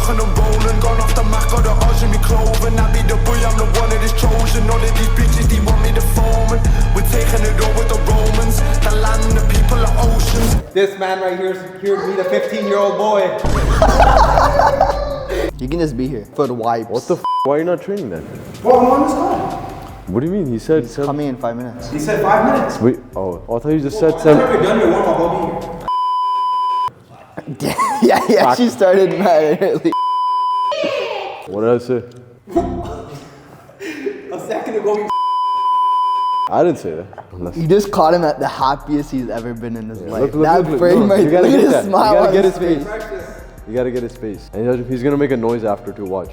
rocking and rolling. Gone off the Mac or the Oz in me clothing. I be the boy, I'm the one that is chosen. All of these bitches, they want me to foam. We're taking it over the Romans. The land and the people are oceans. This man right here is here to meet a 15-year-old boy. You can just be here for the wipes. What the f? Why are you not training then? Well, I'm on this call. What do you mean? He said... He's coming in 5 minutes. He said 5 minutes. Wait, oh, I thought you just said... After we're done your warm-up, I'll be here. Yeah, he actually started mad early. What did I say? A second ago, I didn't say that. Unless... You just caught him at the happiest he's ever been in his life. Look, that frame right there. Look at his smile. You gotta get his his face. You gotta get his face. And he's gonna make a noise after to watch.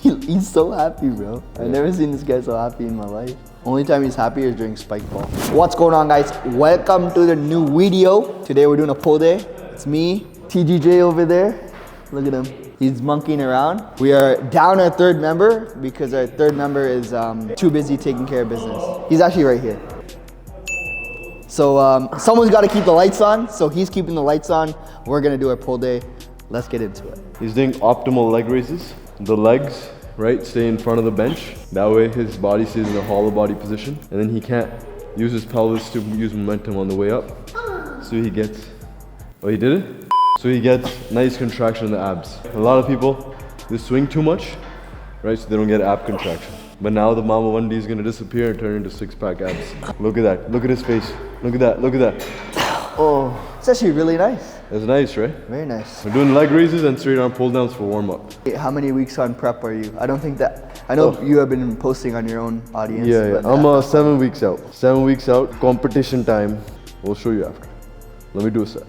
He's so happy, bro. I've never seen this guy so happy in my life. Only time he's happy is during spike ball. What's going on, guys? Welcome to the new video. Today we're doing a pull day. It's me, TGJ over there. Look at him. He's monkeying around. We are down our third member because our third member is too busy taking care of business. He's actually right here. So someone's got to keep the lights on. So he's keeping the lights on. We're gonna do our pull day. Let's get into it. He's doing optimal leg raises. The legs, right, stay in front of the bench. That way his body stays in a hollow body position. And then he can't use his pelvis to use momentum on the way up. So he gets, oh, he did it? So he gets nice contraction in the abs. A lot of people, they swing too much, right, so they don't get ab contraction. But now the Mama 1D is gonna disappear and turn into six-pack abs. Look at that, look at his face. Look at that, look at that. Oh, it's actually really nice. That's nice, right? Very nice. We're doing leg raises and straight arm pull downs for warm up. How many weeks on prep are you? I don't think that, I know you have been posting on your own audience. Yeah, yeah. I'm 7 weeks out. 7 weeks out, competition time. We'll show you after. Let me do a set.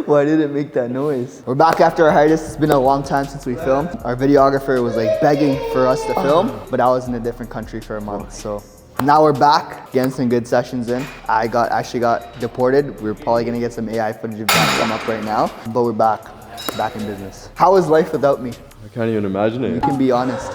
Why did it make that noise? We're back after our hiatus. It's been a long time since we filmed. Our videographer was like begging for us to film, but I was in a different country for a month, so. Now we're back, getting some good sessions in. I actually got deported. We're probably gonna get some AI footage of that come up right now, but we're back in business. How is life without me? I can't even imagine it. You can be honest.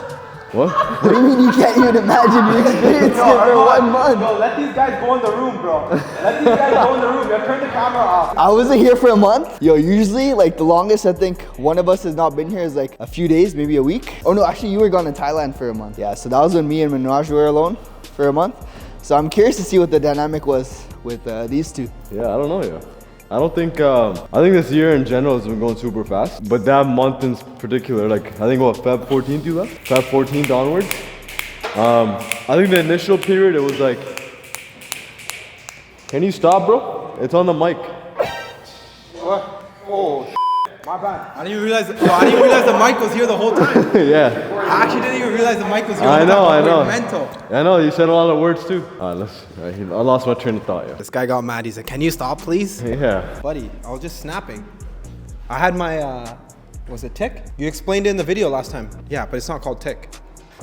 What? What do you mean you can't even imagine you experienced it for 1 month? Bro, let these guys go in the room, bro. Let these guys go in the room. Turn the camera off. I wasn't here for a month. Yo, usually like the longest I think one of us has not been here is like a few days, maybe a week. Oh no, actually you were gone to Thailand for a month. Yeah, so that was when me and Manraj were alone for a month. So I'm curious to see what the dynamic was with these two. Yeah, I don't know, yeah. I don't think, I think this year in general has been going super fast. But that month in particular, like, I think what, Feb 14th you left? Feb 14th onwards. I think the initial period, it was like, can you stop, bro? It's on the mic. What? Oh, my bad. I didn't even realize the mic was here the whole time. Yeah. I actually didn't even realize the mic was here. I know. Mental. I know, you said a lot of words too. I lost my train of thought, yeah. This guy got mad. He said, "Can you stop, please?" Yeah. Buddy, I was just snapping. I had my, was it tick? You explained it in the video last time. Yeah, but it's not called tick.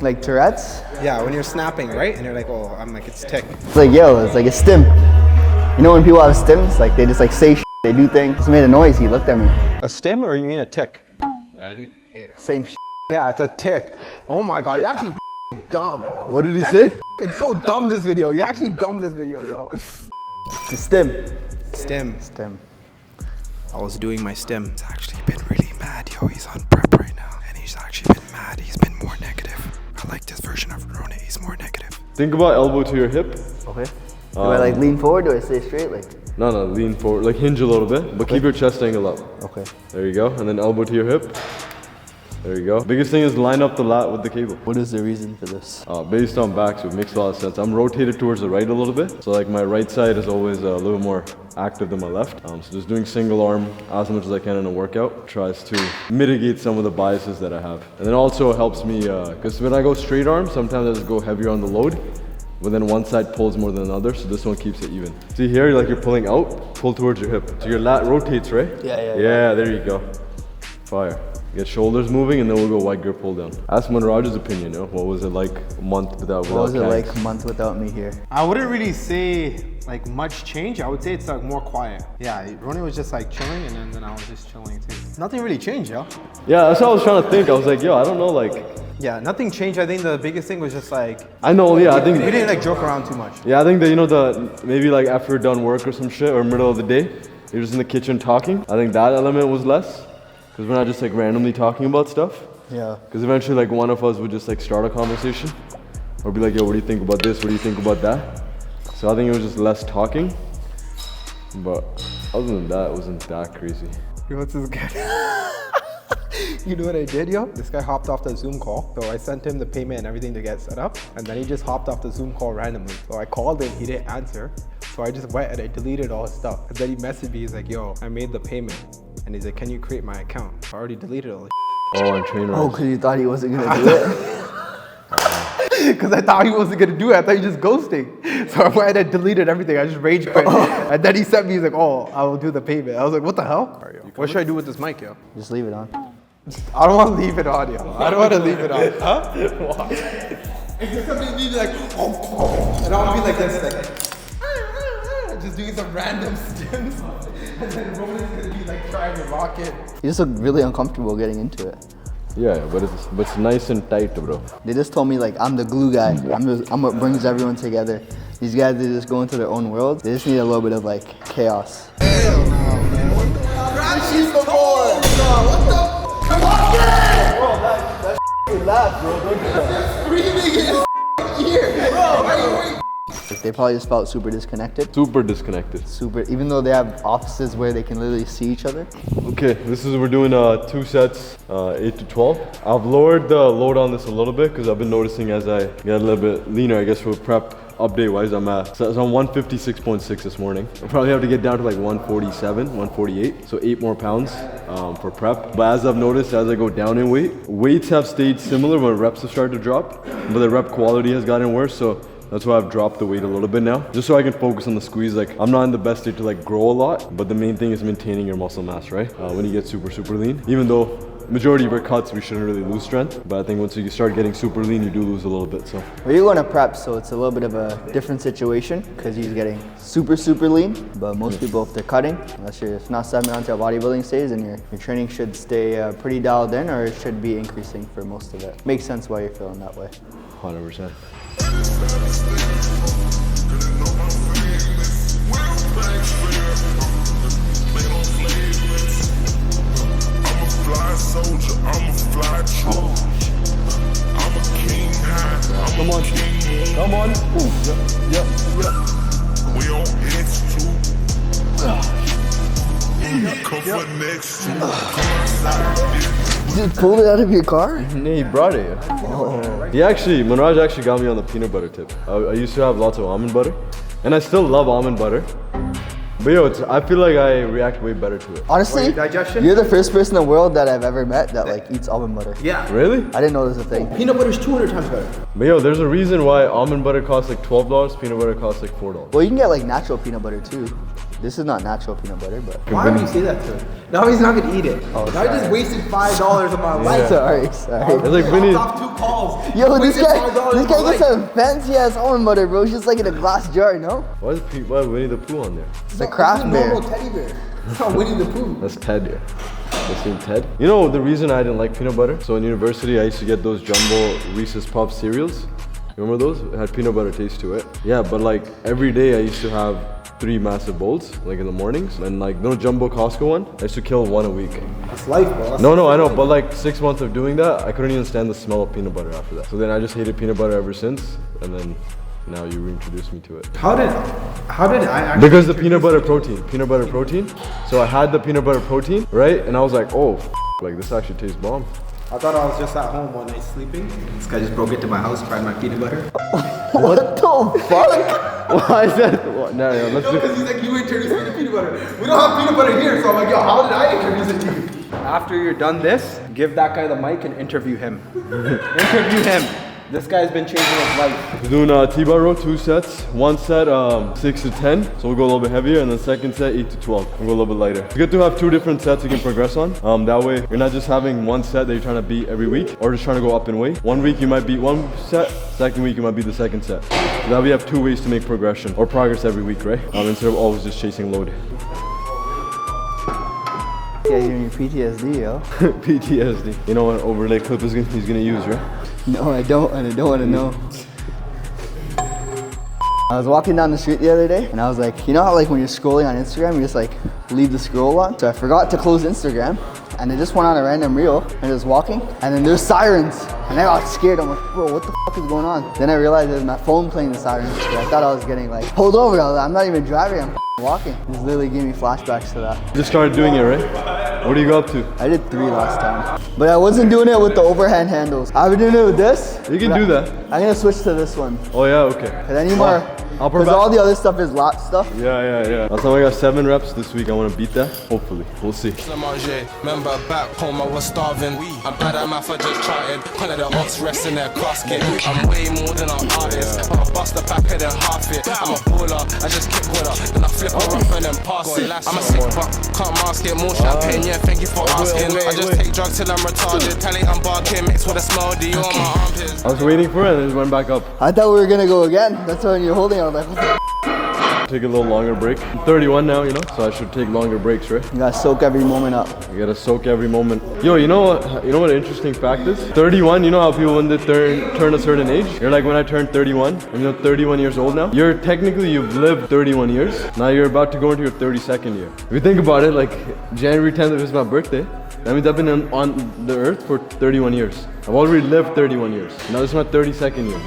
Like Tourette's? Yeah, when you're snapping, right? And you're like, oh, I'm like, it's tick. It's like, yo, it's like a stim. You know when people have stims, like they just like say shit, they do things. Just made a noise, he looked at me. A stim or you mean a tick? Same shit. Yeah, it's a tick. Oh my God, you're actually dumb. What did he say? It's so dumb, this video. You're actually dumb, this video, yo. It's a stim. Stim. I was doing my stim. He's actually been really mad, yo. He's on prep right now. And he's actually been mad. He's been more negative. I like this version of Rona. He's more negative. Think about elbow to your hip. Okay. Do I like lean forward or do I stay straight? Like? No, lean forward. Like hinge a little bit, but keep your chest angle up. Okay. There you go. And then elbow to your hip. There you go. Biggest thing is line up the lat with the cable. What is the reason for this? Based on back, so it makes a lot of sense. I'm rotated towards the right a little bit. So like my right side is always a little more active than my left. So just doing single arm as much as I can in a workout tries to mitigate some of the biases that I have. And then also helps me, because when I go straight arm, sometimes I just go heavier on the load. But then one side pulls more than another, so this one keeps it even. See here, like you're pulling out, pull towards your hip. So your lat rotates, right? Yeah. Yeah, there you go. Fire. Get shoulders moving and then we'll go wide grip pull down. Ask Manraj's opinion, yo. What was it like a month without What was it KAGS? like a month without me here? I wouldn't really say like much change. I would say it's like more quiet. Yeah, Ronnie was just like chilling and then I was just chilling too. Nothing really changed, yo. Yeah, that's what I was trying to think. I was like, yo, I don't know, like Yeah, nothing changed. I think the biggest thing was just like I know, yeah, I think we didn't like joke around too much. yeah, I think that, you know, the maybe like after we're done work or some shit or middle of the day, you're just in the kitchen talking. I think that element was less because we're not just like randomly talking about stuff. Yeah. Because eventually like one of us would just like start a conversation or be like, yo, what do you think about this? What do you think about that? So I think it was just less talking. But other than that, it wasn't that crazy. Yo, what's this guy? You know what I did, yo? This guy hopped off the Zoom call. So I sent him the payment and everything to get set up. And then he just hopped off the Zoom call randomly. So I called him, he didn't answer. So I just went and I deleted all his stuff. And then he messaged me, he's like, yo, I made the payment. And he's like, can you create my account? So I already deleted all Oh, on train rides. Oh, because you thought he wasn't gonna do it? because I thought he wasn't gonna do it. I thought he was just ghosting. So I went and deleted everything. I just rage quit. And then he sent me, he's like, oh, I will do the payment. I was like, what the hell? What should I do with this mic, yo? Just leave it on. I don't want to leave it on, yo. I don't want to leave it on. Huh? Why? It's just something be like, and I'll be like this, like, just doing some random stims. And then Roman's gonna be like trying to rock it. You just look really uncomfortable getting into it. Yeah, but it's nice and tight, bro. They just told me like I'm the glue guy. I'm what brings everyone together. These guys, they just go into their own world. They just need a little bit of like chaos. Hell no, man. Grab she's the boy. What the? Watch it! Bro, that laugh, bro. Don't do that. Breathing in his ear. Bro, Like, they probably just felt super disconnected. Super disconnected. Super, even though they have offices where they can literally see each other. Okay, we're doing 2 sets, 8 to 12. I've lowered the load on this a little bit because I've been noticing as I get a little bit leaner, I guess for prep update wise, I'm 156.6 this morning. I'll probably have to get down to like 147, 148, so 8 more pounds for prep. But as I've noticed, as I go down in weight, weights have stayed similar when reps have started to drop, but the rep quality has gotten worse. So that's why I've dropped the weight a little bit now, just so I can focus on the squeeze. Like, I'm not in the best state to like grow a lot, but the main thing is maintaining your muscle mass, right? When you get super lean, even though majority of our cuts, we shouldn't really lose strength. But I think once you start getting super lean, you do lose a little bit, so. Well, you're going to prep, so it's a little bit of a different situation because he's getting super lean. But most people, if they're cutting, unless you're not stepping onto a bodybuilding stage, then your training should stay pretty dialed in, or it should be increasing for most of it. Makes sense why you're feeling that way. 100%. soldier, I'm a fly troop. I'm a king high. Come on. Come on. Yep. We on X2. Come for next two. You pulled it out of your car? Yeah, he brought it. Manraj actually got me on the peanut butter tip. I used to have lots of almond butter, and I still love almond butter. But yo, I feel like I react way better to it. Honestly, you're the first person in the world that I've ever met that like eats almond butter. Yeah. Really? I didn't know this was a thing. Peanut butter is 200 times better. But yo, there's a reason why almond butter costs like $12, peanut butter costs like $4. Well, you can get like natural peanut butter too. This is not natural peanut butter, but. Why would you say that to him? Now he's not gonna eat it. Oh, now he just wasted $5 of my life. Sorry. It's like Vinny. Off 2 calls. Yo, this Wasted guy $5 of my gets life. some fancy ass almond butter, bro. It's just like in a glass jar, no? Why is Winnie the Pooh on there? It's a craft bear. Normal teddy bear. It's not Winnie the Pooh. That's Ted, yeah. That's named Ted. You know the reason I didn't like peanut butter? So in university, I used to get those jumbo Reese's Puffs cereals. You remember those? It had peanut butter taste to it. Yeah, but like every day I used to have 3 massive bowls, like in the mornings. And like no jumbo Costco one, I used to kill 1 a week. That's life, bro. No, I know, but like 6 months of doing that, I couldn't even stand the smell of peanut butter after that. So then I just hated peanut butter ever since, and then now you reintroduced me to it. How did I actually? Because the peanut butter protein. So I had the peanut butter protein, right? And I was like, oh, like this actually tastes bomb. I thought I was just at home one night sleeping. This guy just broke into my house, tried my peanut butter. What the fuck? Why is that? What? No, let's do. Because he's like, you introduced me to peanut butter. We don't have peanut butter here, so I'm like, yo, how did I introduce it to you? After you're done this, give that guy the mic and interview him. Interview him. This guy's been changing his life. We're doing T-bar row, 2 sets. 1 set 6 to 10, so we'll go a little bit heavier, and then second set 8 to 12. We'll go a little bit lighter. It's good to have 2 different sets you can progress on. That way you're not just having 1 set that you're trying to beat every week, or just trying to go up in weight. 1 week you might beat 1 set, second week you might beat the second set. So that way you have 2 ways to make progression or progress every week, right? Instead of always just chasing load. Yeah, you're in your PTSD, yo. PTSD. You know what overlay clip he's gonna use, right? No, I don't, and I don't want to know. I was walking down the street the other day, and I was like, you know how like when you're scrolling on Instagram, you just like leave the scroll on? So I forgot to close Instagram, and I just went on a random reel, and I was walking, and then there's sirens, and I got scared. I'm like, bro, what the fuck is going on? Then I realized it was my phone playing the sirens. So I thought I was getting like pulled over. I'm not even driving, I'm walking. It just literally gave me flashbacks to that. Just started doing it, right? What do you go up to? I did 3 last time, but I wasn't doing it with the overhand handles. I've been doing it with this. You can do that. I'm gonna switch to this one. Oh yeah, okay. Cause anymore, because all the other stuff is lat stuff. Yeah. Last time I got 7 reps. This week I want to beat that. Hopefully, we'll see. Remember back home I was starving. I'm bad at math, I just charted. Kind of the ox rest in their casket. I'm way more than an artist. I bust the back of the half it. I'm a baller, I just kick with her. Then I flip her off and then pass it. I'm a sick but can't mask it. More champagne, yeah, thank you for asking. I just take drugs till I'm retarded. Telling I'm barking, mixed with a smell deal on my armpits. I was waiting for it and then it went back up. I thought we were gonna go again. That's when you're holding. I was like, what the Take a little longer break. I'm 31 now, you know, so I should take longer breaks, right? You gotta soak every moment up. You gotta soak every moment. Yo, you know what? You know what an interesting fact is? 31. You know how people when they turn a certain age? You're like when I turned 31. I'm 31 years old now. You're technically you've lived 31 years. Now you're about to go into your 32nd year. If you think about it, like January 10th is my birthday. That means I've been on the earth for 31 years. I've already lived 31 years. Now this is my 32nd year.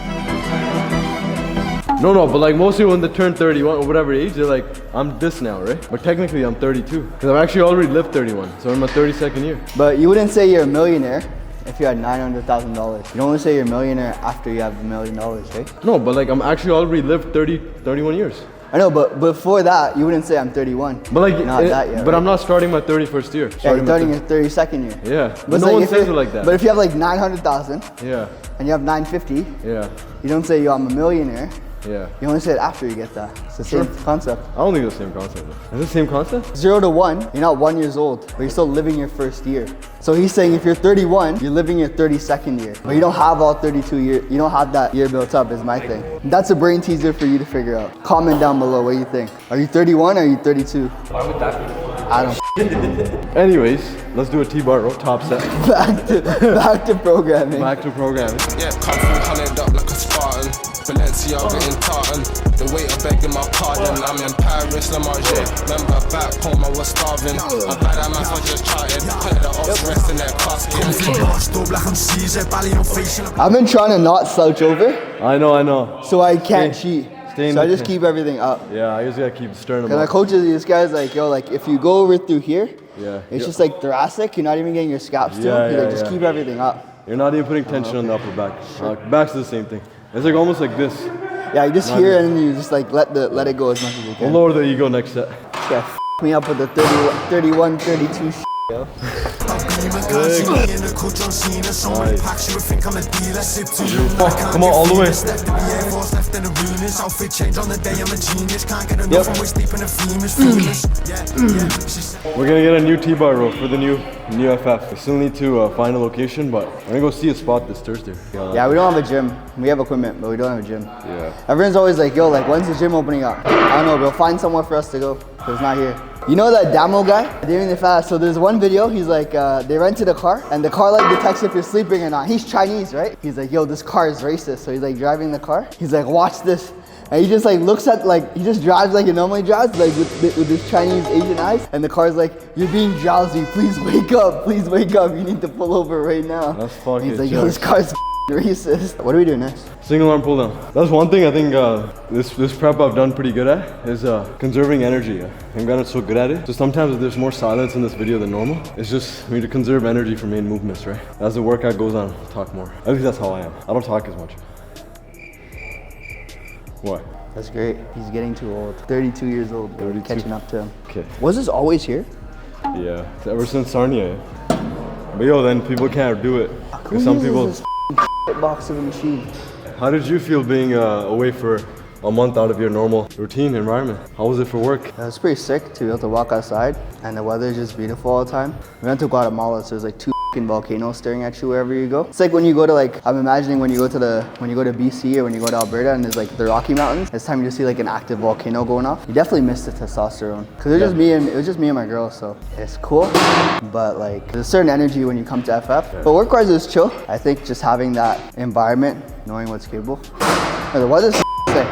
No, but like most people when they turn 31 or whatever age, they're like, I'm this now, right? But technically I'm 32. Because I've actually already lived 31. So I'm in my 32nd year. But you wouldn't say you're a millionaire if you had $900,000. You only say you're a millionaire after you have $1 million, right? No, but like I'm actually already lived 31 years. I know, but before that, you wouldn't say I'm 31. But like, not that yet, but right? I'm not starting my 31st year. Yeah, you're starting your 32nd year. Yeah, But no like one says it like that. But if you have like 900,000 Yeah, and you have 950, yeah, you don't say, yo, I'm a millionaire. yeah. You only say it after you get that. It's the same concept. I don't think it's the same concept. Is it the same concept? 0 to 1, you're not 1 year old, but you're still living your first year. So he's saying if you're 31, you're living your 32nd year. But you don't have all 32 years, you don't have that year built up is my thing. That's a brain teaser for you to figure out. Comment down below what you think. Are you 31 or are you 32? Why would that be? I don't. Anyways, let's do a T-bar row, top set. Back to programming. Back to programming. Yeah, come through 100 up like a Spartan. Balenciaga in tartan. The weight of begging my pardon. I'm in Paris, Le Marche. Remember back home I was starving. I'm bad at math, I just charted. Kind of the ox rest in their casket. I've been trying to not slouch over, I know. so I can't cheat. Stay in So I the- just keep everything up. Yeah, I just gotta keep sternum Cause my up. coaches, these guys like, yo, like if you go over through here, Yeah. it's just like thoracic, you're not even getting your scaps to. Yeah, He's like, yeah, just yeah. keep everything up. You're not even putting tension on the upper back. Back's the same thing. It's like almost like this. Yeah, you just hear it and you just like let it go as much as you We'll can. lower the ego next set. Yeah, f me up with the 31, 32 shit, yo. Come on, all the way. We're gonna get a new T-bar row for the new FF. We still need to find a location, but we're gonna go see a spot this Thursday. Yeah, we don't have a gym. We have equipment, but we don't have a gym. Yeah. Everyone's always like, yo, like when's the gym opening up? I don't know, bro. Find somewhere for us to go. But it's not here. You know that Damo guy? Doing the fast. So there's one video, he's like, they rented a car, and the car like detects if you're sleeping or not. He's Chinese, right? He's like, yo, this car is racist. So he's like driving the car. He's like, watch this. And he just like looks at like, he just drives like he normally drives, like with this Chinese Asian eyes. And the car's like, you're being drowsy. Please wake up. Please wake up. You need to pull over right now. That's fucking And he's like, yo, this car's racist. What do we do next? Single arm pull down. That's one thing I think this prep I've done pretty good at is conserving energy. I've gotten so good at it. So sometimes there's more silence in this video than normal. It's just we need to conserve energy for main movements, right? As the workout goes on, I'll talk more. At least that's how I am. I don't talk as much. What? That's great. He's getting too old. 32 years old. 32. Catching up to him. Okay. Was this always here? Yeah. It's ever since Sarnia. But yo, then people can't do it. Who Cause some uses people. this box of a machine? How did you feel being away for a month out of your normal routine environment? How was it for work? It was pretty sick to be able to walk outside, and the weather is just beautiful all the time. We went to Guatemala, so it was like too fucking volcano staring at you wherever you go. It's like when you go to like, I'm imagining when you go to BC or when you go to Alberta and there's like the Rocky Mountains, it's time you see like an active volcano going off. You definitely miss the testosterone. Cause it was just me and my girl, so it's cool. But like there's a certain energy when you come to FF. But work-wise it was chill. I think just having that environment, knowing what's capable. The weather's sick.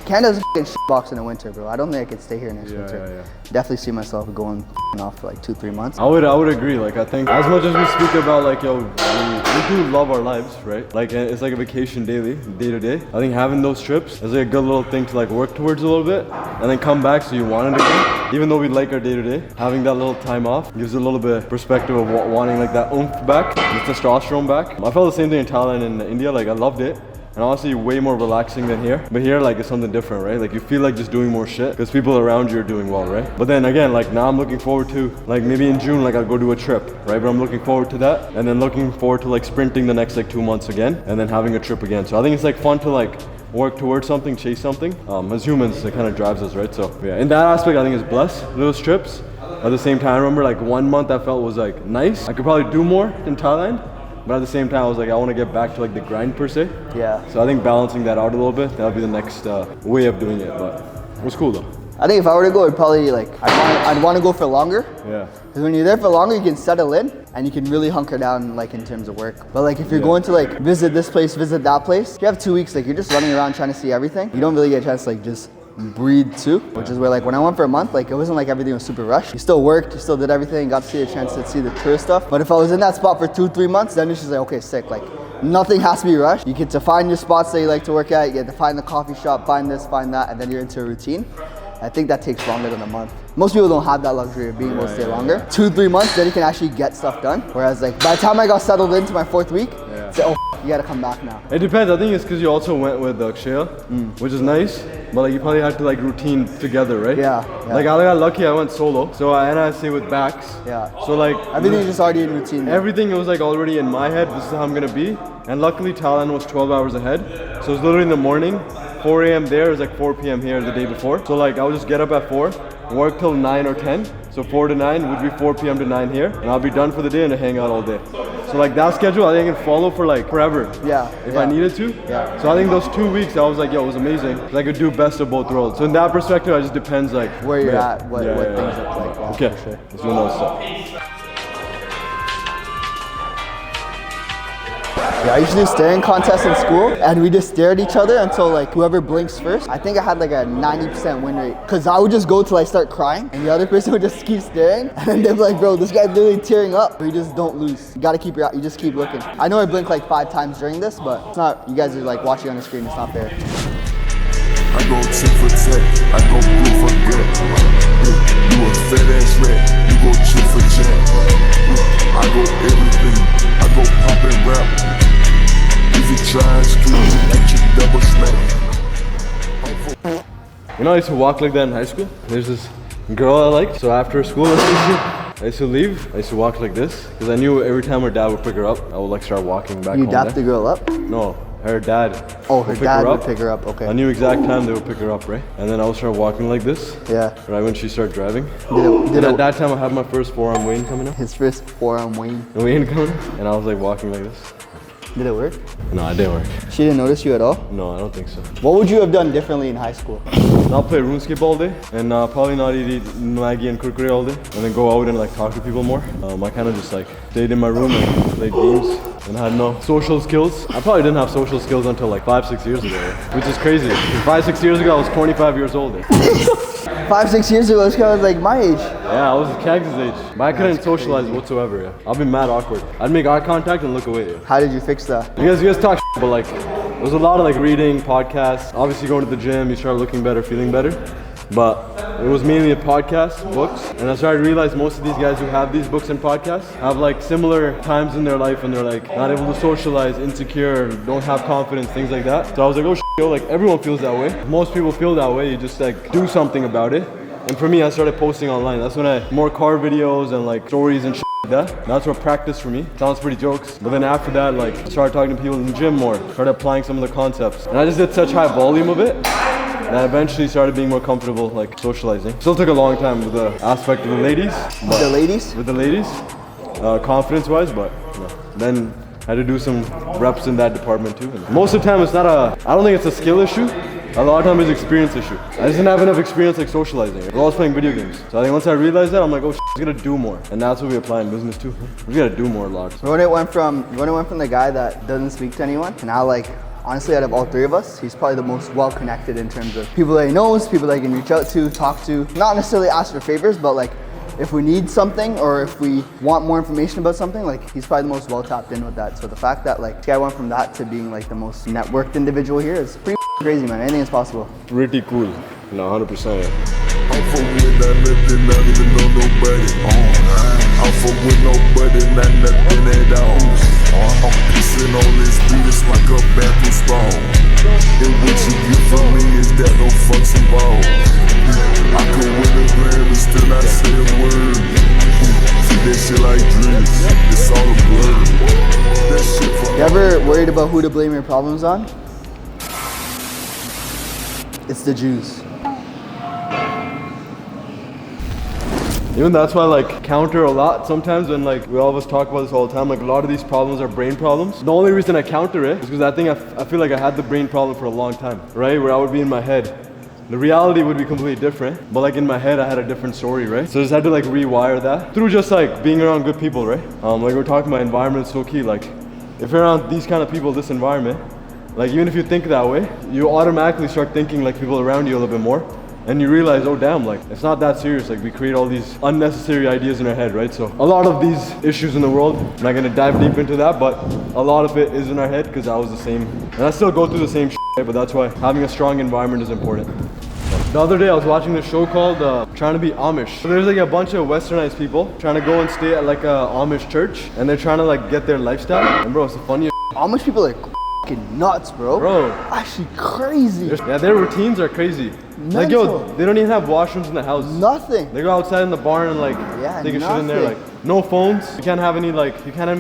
Canada's a f***ing shitbox in the winter, bro. I don't think I could stay here next winter. Definitely see myself going off for like 2-3 months. I would agree. Like I think as much as we speak about like yo, we do love our lives, right? Like it's like a vacation daily, day to day. I think having those trips is like a good little thing to like work towards a little bit, and then come back so you want it again. Even though we like our day to day, having that little time off gives a little bit of perspective of wanting like that oomph back, the testosterone back. I felt the same thing in Thailand and India. Like I loved it. And honestly, way more relaxing than here. But here, like, it's something different, right? Like, you feel like just doing more shit because people around you are doing well, right? But then again, like, now I'm looking forward to, like, maybe in June, like, I'll go do a trip, right? But I'm looking forward to that. And then looking forward to, like, sprinting the next, like, 2 months again. And then having a trip again. So I think it's, like, fun to, like, work towards something, chase something. As humans, it kind of drives us, right? So, yeah, in that aspect, I think it's blessed, those trips. At the same time, I remember, like, 1 month I felt was, like, nice. I could probably do more in Thailand. But at the same time, I was like, I want to get back to like the grind per se. Yeah. So I think balancing that out a little bit, that'll be the next way of doing it. But it was cool though. I think if I were to go, it'd probably like, I'd want to go for longer. Yeah. Because when you're there for longer, you can settle in and you can really hunker down like in terms of work. But like if you're going to like visit this place, visit that place, if you have 2 weeks, like you're just running around trying to see everything. You don't really get a chance to like just breathe too, which is where like when I went for a month, like it wasn't like everything was super rushed. You still worked, you still did everything, got to see a chance to see the tourist stuff. But if I was in that spot for 2-3 months, then it's just like, okay, sick. Like nothing has to be rushed. You get to find your spots that you like to work at, you get to find the coffee shop, find this, find that, and then you're into a routine. I think that takes longer than a month. Most people don't have that luxury of being able to stay longer. 2-3 months, then you can actually get stuff done. Whereas like by the time I got settled into my 4th week, it's like, oh, you gotta come back now. It depends. I think it's because you also went with Akshaya, which is nice. But like you probably had to like routine together, right? Yeah. Like I got lucky, I went solo. So and I stay with backs. Yeah. So like everything's just already in routine. Everything was like already in my head. This is how I'm gonna be. And luckily Thailand was 12 hours ahead. So it's literally in the morning. 4 a.m. there, it was like 4 p.m. here the day before. So like I would just get up at 4, work till 9 or 10. So 4 to 9 would be 4 p.m. to 9 here. And I'll be done for the day and I hang out all day. So like that schedule, I think I can follow for like forever. Yeah. If I needed to. Yeah. So I think those 2 weeks, I was like, yo, it was amazing. Cause I could do best of both worlds. So in that perspective, it just depends like where you're at, what things look like. Yeah, okay, for sure. let's do another stuff. Yeah, I used to do staring contests in school and we just stare at each other until like whoever blinks first. I think I had like a 90% win rate because I would just go till I start crying and the other person would just keep staring and they'd be like, bro, this guy's literally tearing up. But you just don't lose. You gotta keep your, you just keep looking. I know I blinked like 5 times during this, but it's not, you guys are like watching on the screen, it's not fair. I go tip for tech, I go blue for get. You a fat ass rat, you go chip for chat. I go everything, I go pop and rap. If you try to let you double snap. You know, I used to walk like that in high school. There's this girl I liked. So after school, I used to leave. I used to walk like this because I knew every time her dad would pick her up, I would like start walking back home. You dapped the girl up? No, her dad. Oh, her dad would pick her up, okay. I knew exact time they would pick her up, right? And then I would start walking like this. Yeah. Right when she started driving. At that time, I had my first forearm weigh-in coming up. His first forearm weigh-in. Weigh-in coming, and I was like walking like this. Did it work? No, it didn't work. She didn't notice you at all? No, I don't think so. What would you have done differently in high school? Not play RuneScape all day, and probably not eat Maggie and kurkure all day, and then go out and like talk to people more. I kind of just like stayed in my room and played games and had no social skills. I probably didn't have social skills until like 5-6 years ago, which is crazy. 5-6 years ago, I was 25 years old. 5-6 years ago, this guy was like my age. Yeah, I was KAGS' age, but I couldn't socialize whatsoever. Yeah. I'll be mad awkward. I'd make eye contact and look away. Yeah. How did you fix that? You guys talk shit, but like, there was a lot of like reading, podcasts. Obviously going to the gym, you start looking better, feeling better. But it was mainly a podcast, books. And I started to realize most of these guys who have these books and podcasts have like similar times in their life and they're like not able to socialize, insecure, don't have confidence, things like that. So I was like, oh shit, yo, like everyone feels that way. Most people feel that way, you just like do something about it. And for me, I started posting online. That's when I more car videos and like stories and shit like that. That's what practice for me. Sounds pretty jokes. But then after that, like I started talking to people in the gym more, started applying some of the concepts. And I just did such high volume of it. And I eventually started being more comfortable like socializing. Still took a long time with the aspect of the ladies. With the ladies? With the ladies. confidence-wise, but then I had to do some reps in that department too. And most of the time, I don't think it's a skill issue. A lot of times it's an experience issue. I just didn't have enough experience like socializing. I was always playing video games. So I think once I realized that, I'm like, oh, I gotta do more. And that's what we apply in business too. We gotta do more a lot. So when it went from the guy that doesn't speak to anyone, to now like, honestly, out of all three of us, he's probably the most well-connected in terms of people that he knows, people that he can reach out to, talk to. Not necessarily ask for favors, but like, if we need something or if we want more information about something, like he's probably the most well tapped in with that. So the fact that like this guy went from that to being like the most networked individual here is pretty crazy, man. Anything is possible. Pretty cool. No, 100%. I'm fuck with that nothing, not even know nobody. I'm fuck with nobody, not nothing at all. I'm pissing on this beat, it's like a bathroom stall. And what you get from me is that no fucks involved. I could win a grand but still not say a word. See that shit like dreams, it's all a blur. That shit for You ever worried about who to blame your problems on? It's the Jews. Even that's why I like counter a lot sometimes when like we always talk about this all the time, like a lot of these problems are brain problems. The only reason I counter it is because I feel like I had the brain problem for a long time, right? Where I would be in my head. The reality would be completely different, but like in my head I had a different story, right? So I just had to like rewire that through just like being around good people, right? Like we're talking about, environment is so key. Like if you're around these kind of people, this environment, like even if you think that way, you automatically start thinking like people around you a little bit more. And you realize, oh damn, like it's not that serious. Like we create all these unnecessary ideas in our head, right? So a lot of these issues in the world, I'm not gonna dive deep into that, but a lot of it is in our head because I was the same. And I still go through the same shit, right? But that's why having a strong environment is important. The other day I was watching this show called Trying to Be Amish. So there's like a bunch of westernized people trying to go and stay at like a Amish church, and they're trying to like get their lifestyle. And bro, it's the funniest. Amish people are fucking nuts, bro. Bro. Actually crazy. Yeah, their routines are crazy. Like yo, they don't even have washrooms in the house. Nothing. They go outside in the barn and like take a shit in there. Like no phones. You can't have any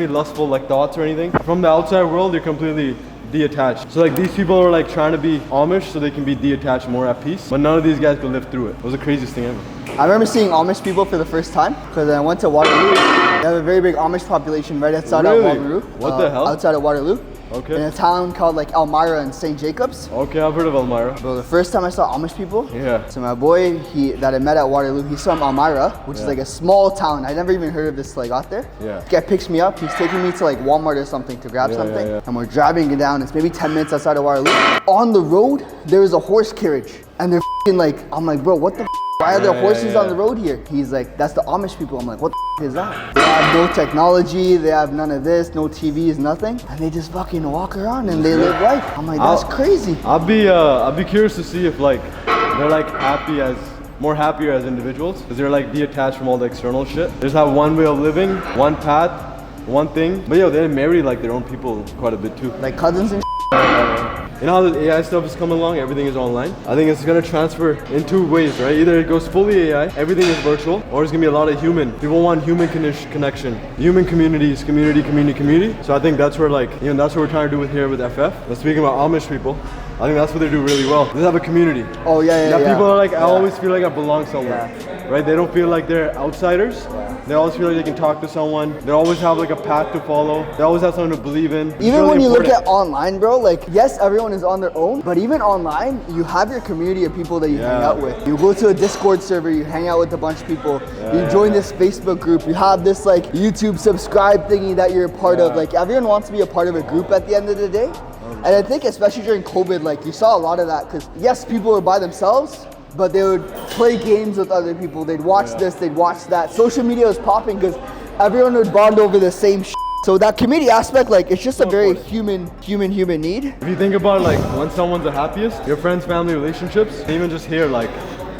lustful like thoughts or anything. From the outside world, you're completely detached. So like these people are like trying to be Amish so they can be detached, more at peace. But none of these guys could live through it. It was the craziest thing ever. I remember seeing Amish people for the first time because I went to Waterloo. They have a very big Amish population right outside of Waterloo. What the hell? Outside of Waterloo. Okay. In a town called like Elmira and St. Jacobs. Okay, I've heard of Elmira. Bro, the first time I saw Amish people, yeah. So my boy that I met at Waterloo, he's from Elmira, which is like a small town. I never even heard of this till I got there. Yeah. This guy picks me up, he's taking me to like Walmart or something to grab something. And we're driving down, it's maybe 10 minutes outside of Waterloo. On the road, there is a horse carriage. And they're like, I'm like, bro, what the why are there horses on the road here? He's like, that's the Amish people. I'm like, what the is that? They have no technology, they have none of this, no TVs, nothing. And they just fucking walk around and they live life. I'm like, that's crazy. I'd be curious to see if like they're like more happier as individuals, because they're like detached from all the external shit. They just have one way of living, one path, one thing. But yo, they marry like their own people quite a bit too. Like cousins and You know how the AI stuff is coming along, everything is online? I think it's gonna transfer in two ways, right? Either it goes fully AI, everything is virtual, or it's gonna be a lot of human. People want human connection, human communities, community. So I think that's where like, you know, that's what we're trying to do with here with FF. But speaking about Amish people, I think that's what they do really well. They have a community. Oh yeah. People are like, I always feel like I belong somewhere, right? They don't feel like they're outsiders. They always feel like they can talk to someone. They always have like a path to follow. They always have something to believe in. It's even really when you important. look at online, bro, like yes, everyone is on their own, but even online, you have your community of people that you hang out with. You go to a Discord server, you hang out with a bunch of people. You join this Facebook group. You have this like YouTube subscribe thingy that you're a part of. Like everyone wants to be a part of a group at the end of the day. And I think especially during COVID, like you saw a lot of that because yes, people were by themselves, but they would play games with other people. They'd watch this, they'd watch that. Social media was popping because everyone would bond over the same shit. So that community aspect, like it's just a very human need. If you think about like when someone's the happiest, your friends, family, relationships, even just here like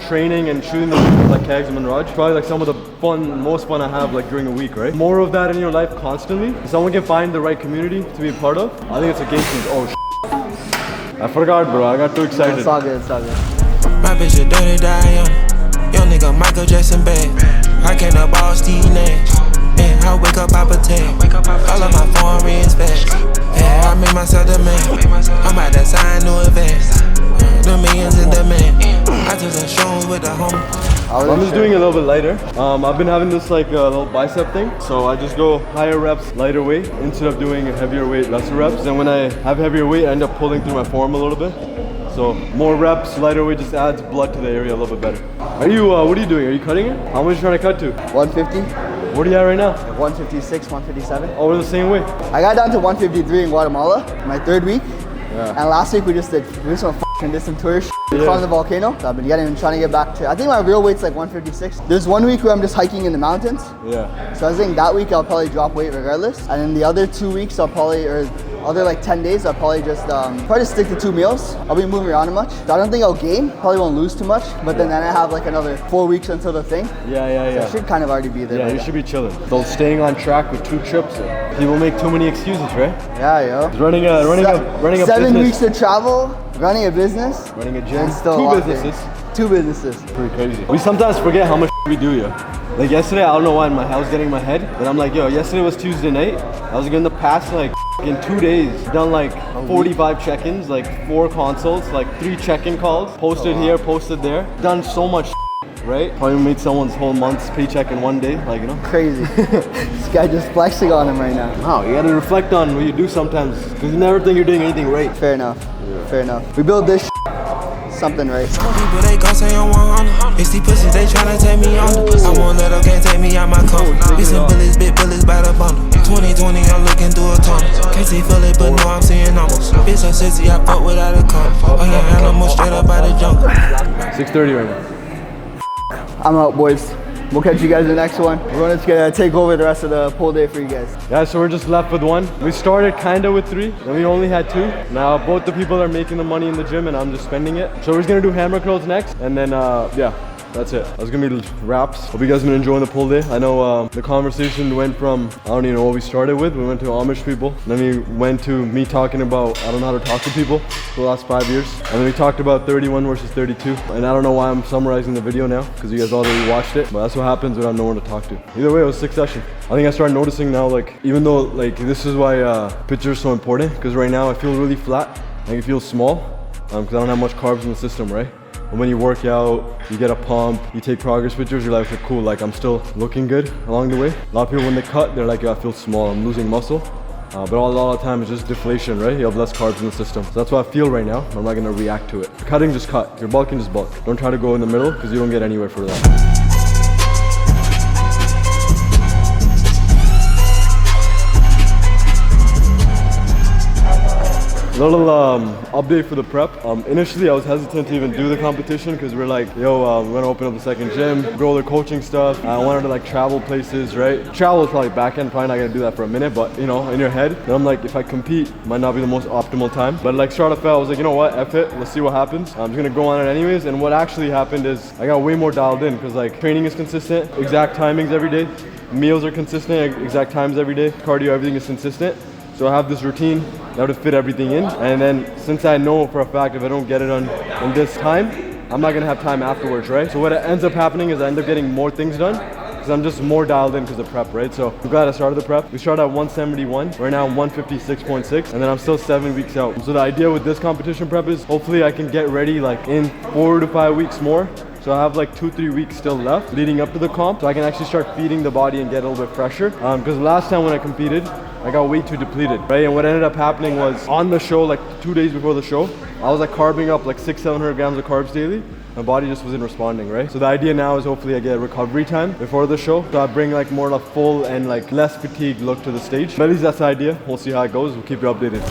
training and shooting the like KAGS and Raj, probably like some of the most fun I have like during a week, right? More of that in your life constantly. If someone can find the right community to be a part of, I think it's a game changer. Oh I forgot, bro. I got too excited. It's all good, it's all good. My bitch a dirty die young nigga Michael Jackson bad. I can't up all Steve Nash. And I wake up, I pretend. All of my foreign rings fast. Yeah, I made myself the man. I'm about to sign new advance. The millions in demand. I took some shrooms with the homie. wasn't I'm just sure. doing a little bit lighter. I've been having this like little bicep thing, so I just go higher reps, lighter weight, instead of doing a heavier weight, lesser reps. And when I have heavier weight, I end up pulling through my forearm a little bit. So more reps, lighter weight just adds blood to the area a little bit better. Are you, what are you doing? Are you cutting it? How much are you trying to cut to? 150, What are you at right now? 156, 157. Oh, we're the same way. I got down to 153 in Guatemala, my 3rd week. Yeah. And last week we just did some f***ing distant tour Yeah. on the volcano. So I've been trying to get back to, I think my real weight's like 156. There's one week where I'm just hiking in the mountains. Yeah. So I was thinking that week I'll probably drop weight regardless. And then the other 2 weeks I'll probably, or other like 10 days, I'll probably just stick to 2 meals. I'll be moving around much. So I don't think I'll gain, probably won't lose too much. But then I have like another 4 weeks until the thing. Yeah. So I should kind of already be there. Yeah, by you then. should be chilling. So staying on track with 2 trips, people make too many excuses, right? Yeah, yo. Running a 7 business. weeks to travel, running a business. Running a gym, And still 2 locked in. businesses. 2 businesses. Pretty crazy. We sometimes forget how much we do, yeah. Like yesterday, I don't know why I was getting in my head, but I'm like, yo, yesterday was Tuesday night. I was in the past like in 2 days, done like 45 check-ins, like 4 consults, like 3 check-in calls, posted here, posted there, done so much, right? Probably made someone's whole month's paycheck in 1 day, like, you know. Crazy. This guy just flexing on him right now. Wow, you gotta reflect on what you do sometimes, because you never think you're doing anything right. Fair enough. Fair enough. We build this something right. Some people they gon' say I'm 100. It's these pussies they tryna take me on. I won't let them, can't take me out my comfort. It's some bullets, big bullets by the bundle. 2020, I'm looking through a tunnel. Can't see fully, but no, I'm seeing numbers. Bitch so sexy, I fuck without a cup. Oh yeah, animal straight up out the jungle. 6:30 right now. I'm out, boys. We'll catch you guys in the next one. We're gonna take over the rest of the pull day for you guys. Yeah, so we're just left with 1. We started kinda with 3, and we only had 2. Now both the people are making the money in the gym and I'm just spending it. So we're just gonna do hammer curls next, and then yeah, that's it. That's gonna be wraps. Hope you guys have been enjoying the pull day. I know the conversation went from, I don't even know what we started with. We went to Amish people, then we went to me talking about, I don't know how to talk to people for the last 5 years. And then we talked about 31 versus 32. And I don't know why I'm summarizing the video now, because you guys already watched it, but that's what happens when I have no one to talk to. Either way, it was a sick session. I think I started noticing now, like, even though, like, this is why pictures are so important, because right now I feel really flat, like it feels small, because I don't have much carbs in the system, right? And when you work out, you get a pump, you take progress pictures, you're like, okay, cool, like I'm still looking good along the way. A lot of people, when they cut, they're like, yeah, I feel small, I'm losing muscle. But a lot of the time it's just deflation, right? You have less carbs in the system. So that's what I feel right now. I'm not gonna react to it. Cutting, just cut. If you're bulking, just bulk. Don't try to go in the middle, because you don't get anywhere for that. Little update for the prep. Initially I was hesitant to even do the competition because we're like, yo, we're gonna open up the second gym, grow the coaching stuff. I wanted to like travel places, right? Travel is probably back end, probably not gonna do that for a minute, but you know, in your head. And I'm like, if I compete, might not be the most optimal time. But like start off, I was like, you know what, F it, let's see what happens. I'm just gonna go on it anyways. And what actually happened is I got way more dialed in because like training is consistent, exact timings every day. Meals are consistent, exact times every day. Cardio, everything is consistent. So I have this routine now to fit everything in. And then since I know for a fact if I don't get it on in this time, I'm not gonna have time afterwards, right? So what ends up happening is I end up getting more things done because I'm just more dialed in because of prep, right? So I'm glad I started the prep. We started at 171, we're now 156.6, and then I'm still 7 weeks out. So the idea with this competition prep is hopefully I can get ready like in 4 to 5 weeks more. So I have like 2-3 weeks still left leading up to the comp, so I can actually start feeding the body and get a little bit fresher. Because last time when I competed, I got way too depleted, right? And what ended up happening was on the show, like 2 days before the show, I was like carbing up like 600-700 grams of carbs daily. My body just wasn't responding, right? So the idea now is hopefully I get recovery time before the show. So I bring like more of a full and like less fatigued look to the stage. But at least that's the idea. We'll see how it goes. We'll keep you updated.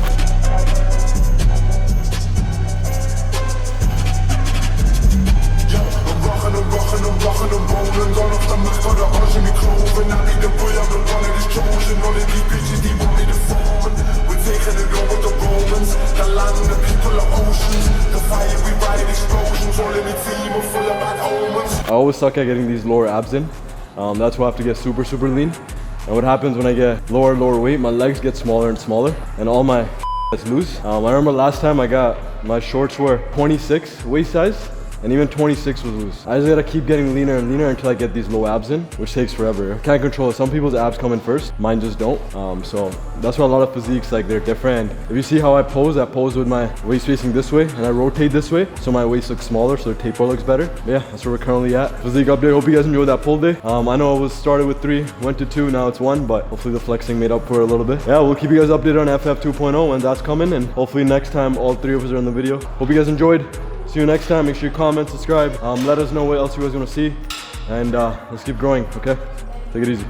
I always suck at getting these lower abs in. That's why I have to get super lean. And what happens when I get lower weight, my legs get smaller and smaller and all my gets loose. I remember last time my shorts were 26 waist size and even 26 was loose. I just gotta keep getting leaner and leaner until I get these low abs in, which takes forever. I can't control it. Some people's abs come in first, mine just don't. So that's why a lot of physiques, like, they're different. If you see how I pose with my waist facing this way, and I rotate this way, so my waist looks smaller, so the taper looks better. But yeah, that's where we're currently at. Physique update. Hope you guys enjoyed that pull day. I know it was started with 3, went to 2, now it's 1, but hopefully the flexing made up for it a little bit. Yeah, we'll keep you guys updated on FF 2.0 when that's coming, and hopefully next time all 3 of us are in the video. Hope you guys enjoyed. See you next time. Make sure you comment, subscribe. Let us know what else you guys want to see, and let's keep growing. Okay, take it easy.